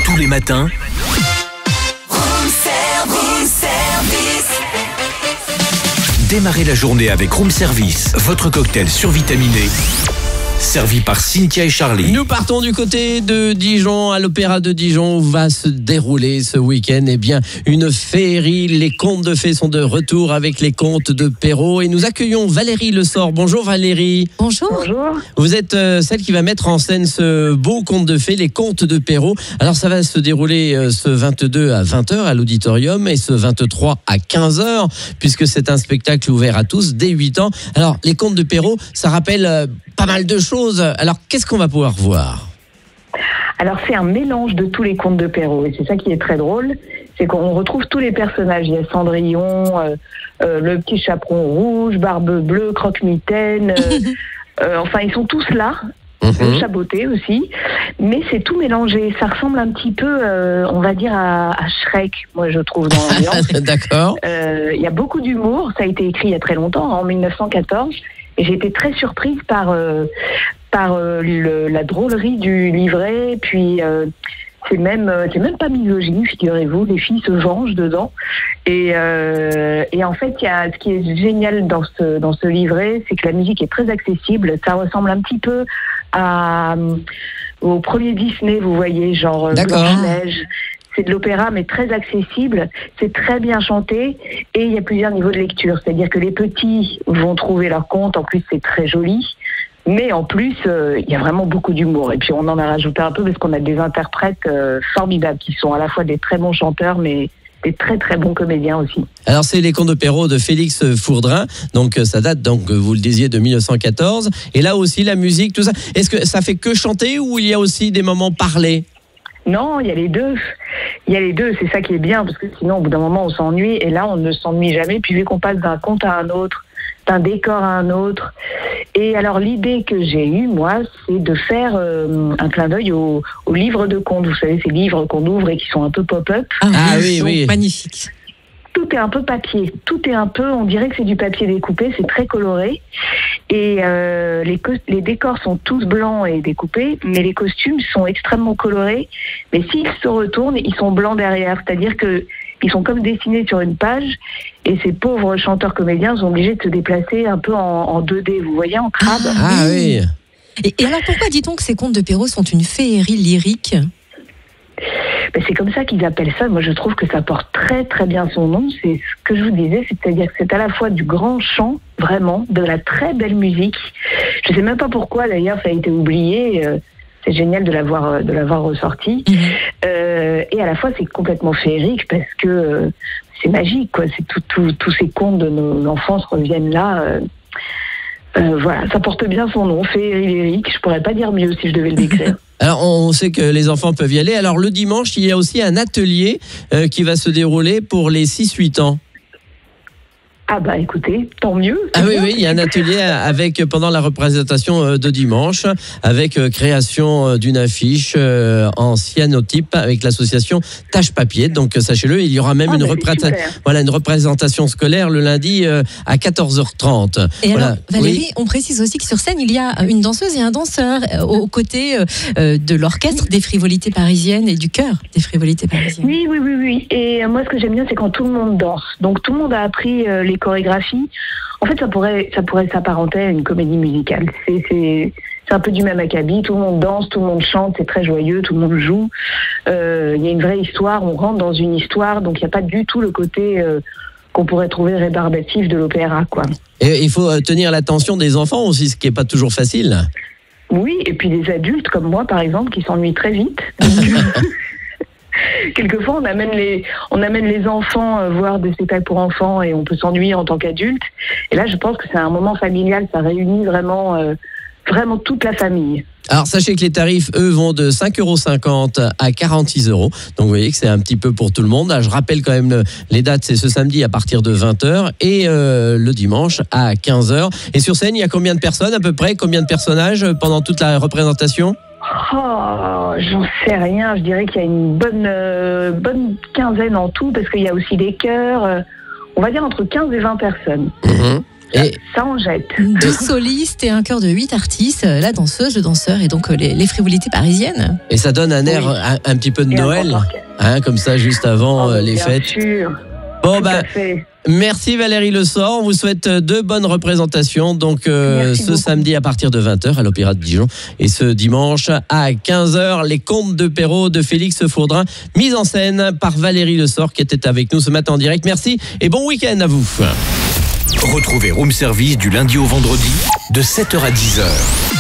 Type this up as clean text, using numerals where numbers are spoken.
Tous les matins, démarrez la journée avec Room Service, votre cocktail survitaminé. Servi par Cynthia et Charlie. Nous partons du côté de Dijon, à l'Opéra de Dijon, où va se dérouler ce week-end une féerie. Les contes de fées sont de retour avec les contes de Perrault. Et nous accueillons Valérie Le Sort. Bonjour Valérie. Bonjour. Bonjour. Vous êtes celle qui va mettre en scène ce beau conte de fées, les contes de Perrault. Alors ça va se dérouler ce 22 à 20h à l'auditorium et ce 23 à 15h, puisque c'est un spectacle ouvert à tous dès 8 ans. Alors les contes de Perrault, ça rappelle pas mal de choses. Alors, qu'est-ce qu'on va pouvoir voir ? Alors, c'est un mélange de tous les contes de Perrault. Et c'est ça qui est très drôle. C'est qu'on retrouve tous les personnages. Il y a Cendrillon, le petit chaperon rouge, Barbe Bleue, Croque-Mitaine. Enfin, ils sont tous là. Le Chaboté aussi. Mais c'est tout mélangé. Ça ressemble un petit peu, on va dire, à Shrek, moi, je trouve, dans l'ambiance. D'accord. Il y a beaucoup d'humour. Ça a été écrit il y a très longtemps, en 1914. Et j'ai été très surprise par la drôlerie du livret. Puis c'est même pas misogyne, figurez-vous. Les filles se vengent dedans. Et en fait, ce qui est génial dans ce livret, c'est que la musique est très accessible. Ça ressemble un petit peu au premier Disney, vous voyez, genre Blanche-Neige. C'est de l'opéra, mais très accessible. C'est très bien chanté et il y a plusieurs niveaux de lecture. C'est-à-dire que les petits vont trouver leur compte. En plus, c'est très joli. Mais en plus, il y a vraiment beaucoup d'humour. Et puis, on en a rajouté un peu parce qu'on a des interprètes formidables qui sont à la fois des très bons chanteurs, mais des très très bons comédiens aussi. Alors c'est les contes de Perrault de Félix Fourdrin, donc ça date, donc vous le disiez, de 1914. Et là aussi la musique, tout ça. Est-ce que ça fait que chanter ou il y a aussi des moments parlés ? Non, il y a les deux. Il y a les deux, c'est ça qui est bien, parce que sinon, au bout d'un moment, on s'ennuie, et là, on ne s'ennuie jamais. Puis vu qu'on passe d'un conte à un autre, d'un décor à un autre. Et alors, l'idée que j'ai eue, moi, c'est de faire un clin d'œil aux livres de contes. Vous savez, ces livres qu'on ouvre et qui sont un peu pop-up. Ah oui. Magnifique. Tout est un peu papier. Tout est un peu, on dirait que c'est du papier découpé, c'est très coloré. Et les décors sont tous blancs et découpés, mais les costumes sont extrêmement colorés. Mais s'ils se retournent, ils sont blancs derrière. C'est-à-dire qu'ils sont comme dessinés sur une page. Et ces pauvres chanteurs-comédiens sont obligés de se déplacer un peu en 2D, vous voyez, en crabe. Ah oui. Et alors, pourquoi dit-on que ces contes de Perrault sont une féerie lyrique ? Ben, c'est comme ça qu'ils appellent ça. Moi, je trouve que ça porte très très bien son nom. C'est ce que je vous disais, c'est-à-dire que c'est à la fois du grand chant, vraiment, de la très belle musique. Je sais même pas pourquoi, d'ailleurs, ça a été oublié. C'est génial de l'avoir ressorti. Et à la fois, c'est complètement féerique parce que c'est magique, quoi. C'est tous ces contes de nos enfances reviennent là. Voilà, ça porte bien son nom, féerie lyrique. Je pourrais pas dire mieux si je devais le décrire. Alors, on sait que les enfants peuvent y aller. Alors, le dimanche, il y a aussi un atelier qui va se dérouler pour les 6-8 ans. Ah bah écoutez, tant mieux. Ah oui, il y a un atelier pendant la représentation de dimanche, avec création d'une affiche en cyanotype avec l'association Tâche Papier. Donc sachez-le, il y aura même une représentation scolaire le lundi à 14h30. Et voilà. Alors, Valérie, on précise aussi que sur scène, il y a une danseuse et un danseur aux côtés de l'orchestre des Frivolités Parisiennes et du chœur des Frivolités Parisiennes. Oui. Et moi, ce que j'aime bien, c'est quand tout le monde danse. Donc tout le monde a appris les chorégraphies. En fait, ça pourrait s'apparenter à une comédie musicale. C'est un peu du même acabit. Tout le monde danse, tout le monde chante, c'est très joyeux, tout le monde joue. Il y a une vraie histoire, on rentre dans une histoire, donc il n'y a pas du tout le côté qu'on pourrait trouver rébarbatif de l'opéra, quoi. Et il faut tenir l'attention des enfants aussi, ce qui n'est pas toujours facile. Oui, et puis des adultes comme moi, par exemple, qui s'ennuient très vite. Quelquefois, on amène les enfants voir des spectacles pour enfants et on peut s'ennuyer en tant qu'adulte. Et là, je pense que c'est un moment familial, ça réunit vraiment toute la famille. Alors, sachez que les tarifs, eux, vont de 5,50 € à 46 €. Donc, vous voyez que c'est un petit peu pour tout le monde. Je rappelle quand même les dates, c'est ce samedi à partir de 20h et le dimanche à 15h. Et sur scène, il y a combien de personnes à peu près ? Combien de personnages pendant toute la représentation ? Oh, j'en sais rien. Je dirais qu'il y a une bonne quinzaine en tout, parce qu'il y a aussi des chœurs. On va dire entre 15 et 20 personnes. Et Ça en jette. 12 solistes et un chœur de 8 artistes, la danseuse, le danseur et donc les frivolités parisiennes. Et ça donne un air Oui. un petit peu de Et un Noël, grand orchestre. hein, comme ça, juste avant les Bien fêtes. sûr. Bon, Tout à fait. merci Valérie Le Sort. On vous souhaite de bonnes représentations. Donc, Merci ce beaucoup. samedi à partir de 20h à l'Opéra de Dijon. Et ce dimanche à 15h, les Contes de Perrault de Félix Faudrin, mise en scène par Valérie Le Sort qui était avec nous ce matin en direct. Merci et bon week-end à vous. Retrouvez Room Service du lundi au vendredi de 7h à 10h.